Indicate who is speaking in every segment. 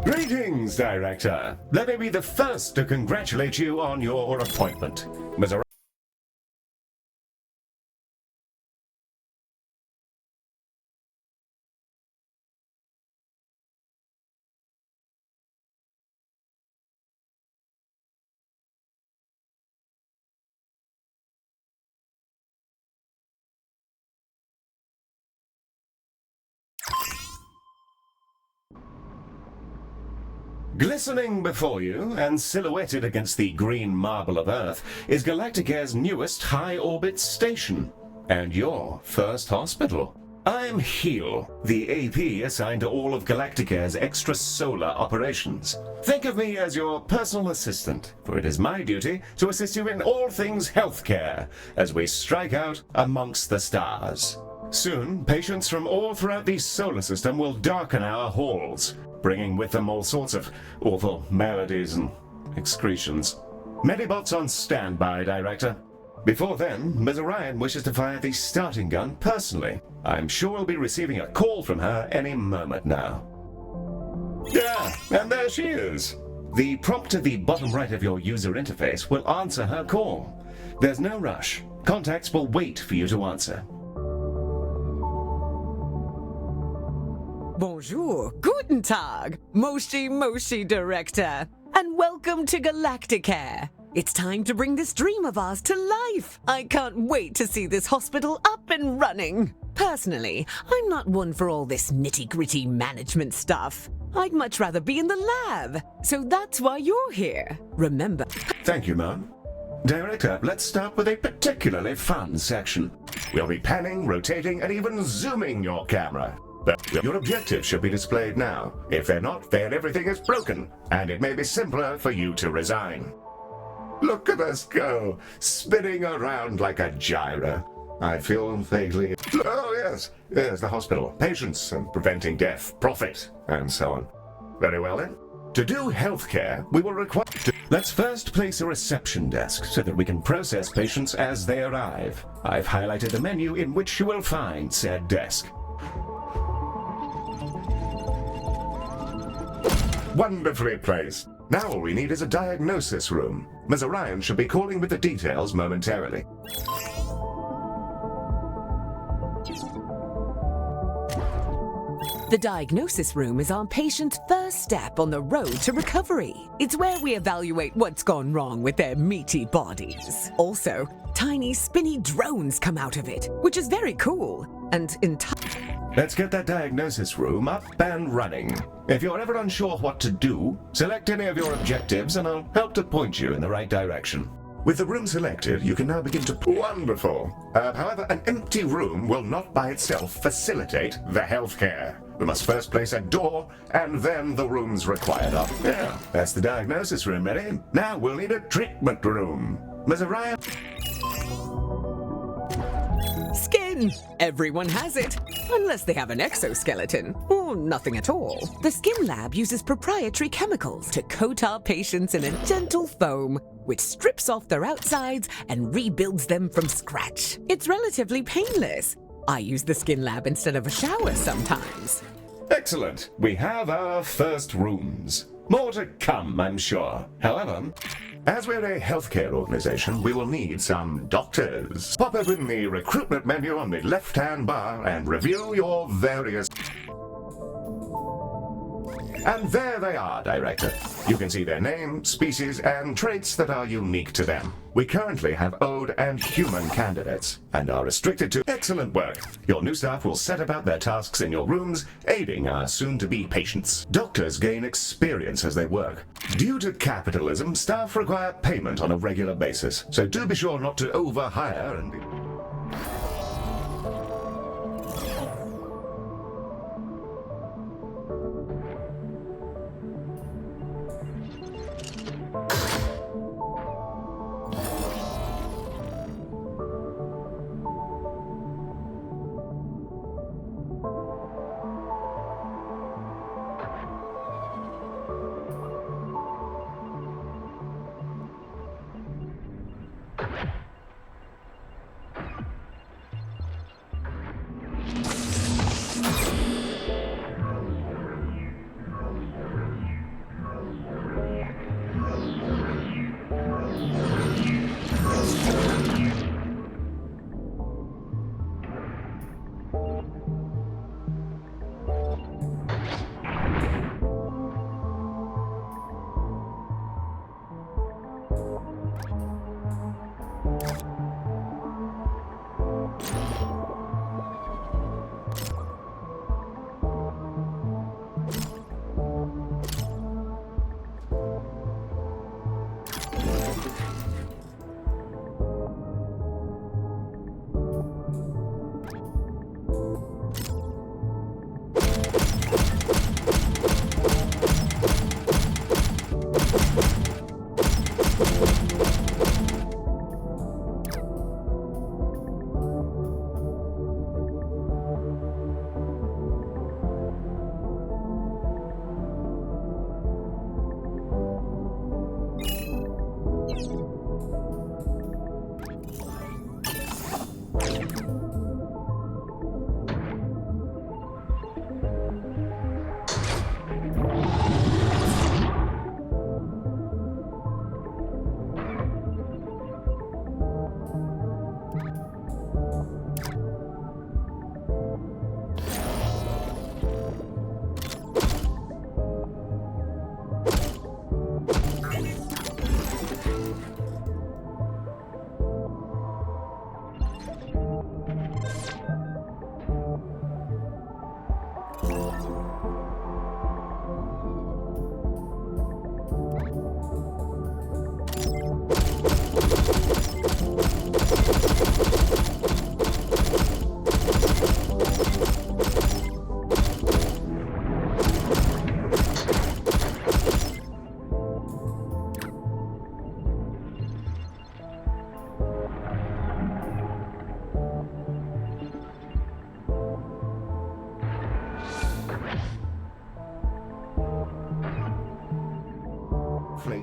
Speaker 1: Greetings, Director. Let me be the first to congratulate you on your appointment. Ms. Glistening before you, and silhouetted against the green marble of Earth, is Galacticare's newest high-orbit station, and your first hospital. I'm Heel, the AP assigned to all of Galacticare's extrasolar operations. Think of me as your personal assistant, for it is my duty to assist you in all things healthcare, as we strike out amongst the stars. Soon, patients from all throughout the solar system will darken our halls, bringing with them all sorts of awful maladies and excretions. Medibots on standby, Director. Before then, Ms. Orion wishes to fire the starting gun personally. I'm sure we'll be receiving a call from her any moment now. Yeah, and there she is. The prompt at the bottom right of your user interface will answer her call. There's no rush. Contacts will wait for you to answer.
Speaker 2: Bonjour, guten Tag, Moshi Director, and welcome to Galacticare. It's time to bring this dream of ours to life. I can't wait to see this hospital up and running. Personally, I'm not one for all this nitty-gritty management stuff. I'd much rather be in the lab, so that's why you're here. Remember...
Speaker 1: Thank you, ma'am. Director, let's start with a particularly fun section. We'll be panning, rotating, and even zooming your camera. Your objectives should be displayed now. If they're not, then everything is broken, and it may be simpler for you to resign. Look at us go, spinning around like a gyro. I feel vaguely... Oh, yes, the hospital, patients, and preventing death, profit, and so on. Very well, then. To do healthcare, we will require... Let's first place a reception desk so that we can process patients as they arrive. I've highlighted the menu in which you will find said desk. Wonderfully placed. Now all we need is a diagnosis room. Ms. Orion should be calling with the details momentarily.
Speaker 2: The diagnosis room is our patient's first step on the road to recovery. It's where we evaluate what's gone wrong with their meaty bodies. Also, tiny spinny drones come out of it, which is very cool and
Speaker 1: Let's get that diagnosis room up and running. If you're ever unsure what to do, select any of your objectives and I'll help to point you in the right direction. With the room selected, you can now begin to... Wonderful! However, an empty room will not by itself facilitate the healthcare. We must first place a door, and then the rooms required are... Yeah, that's the diagnosis room ready. Now we'll need a treatment room. Ms. Orion...
Speaker 2: Skin! Everyone has it, unless they have an exoskeleton, or nothing at all. The Skin Lab uses proprietary chemicals to coat our patients in a gentle foam, which strips off their outsides and rebuilds them from scratch. It's relatively painless. I use the Skin Lab instead of a shower sometimes.
Speaker 1: Excellent! We have our first rooms. More to come, I'm sure. However, as we're a healthcare organization, we will need some doctors. Pop open the recruitment menu on the left-hand bar and review your various... And there they are, Director. You can see their name, species, and traits that are unique to them. We currently have Ode and human candidates, and are restricted to excellent work. Your new staff will set about their tasks in your rooms, aiding our soon-to-be patients. Doctors gain experience as they work. Due to capitalism, staff require payment on a regular basis, so do be sure not to overhire and...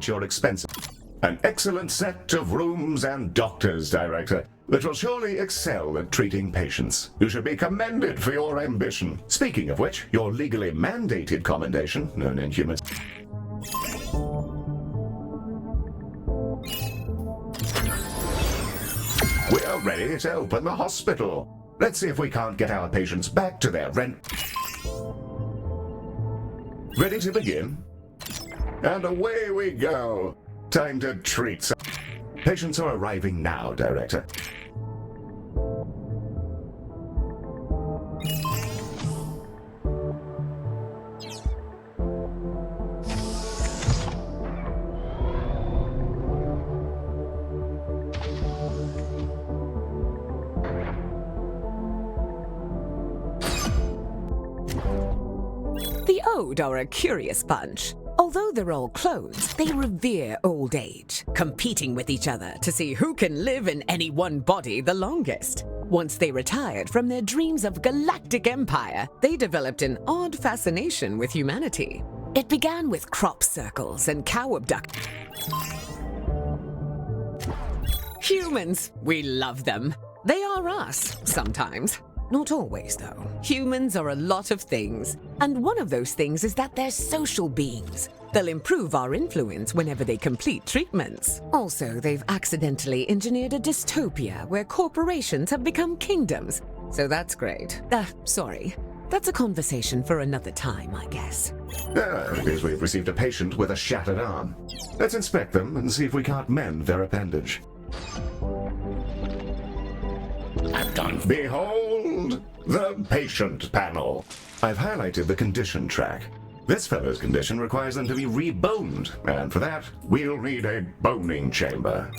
Speaker 1: at your expenses. An excellent set of rooms and doctors, Director, that will surely excel at treating patients. You should be commended for your ambition. Speaking of which, your legally mandated commendation, known in humans. We are ready to open the hospital. Let's see if we can't get our patients back to their rent. Ready to begin? And away we go. Time to treat some. Patients are arriving now, Director.
Speaker 2: The Ode are a curious bunch. Although they're all clones, they revere old age, competing with each other to see who can live in any one body the longest. Once they retired from their dreams of galactic empire, they developed an odd fascination with humanity. It began with crop circles and cow abduct. Humans, we love them. They are us, sometimes. Not always, though. Humans are a lot of things, and one of those things is that they're social beings. They'll improve our influence whenever they complete treatments. Also, they've accidentally engineered a dystopia where corporations have become kingdoms. So that's great. Sorry. That's a conversation for another time, I guess.
Speaker 1: It appears we've received a patient with a shattered arm. Let's inspect them and see if we can't mend their appendage. Behold the patient panel. I've highlighted the condition track. This fellow's condition requires them to be reboned, and for that, we'll need a boning chamber.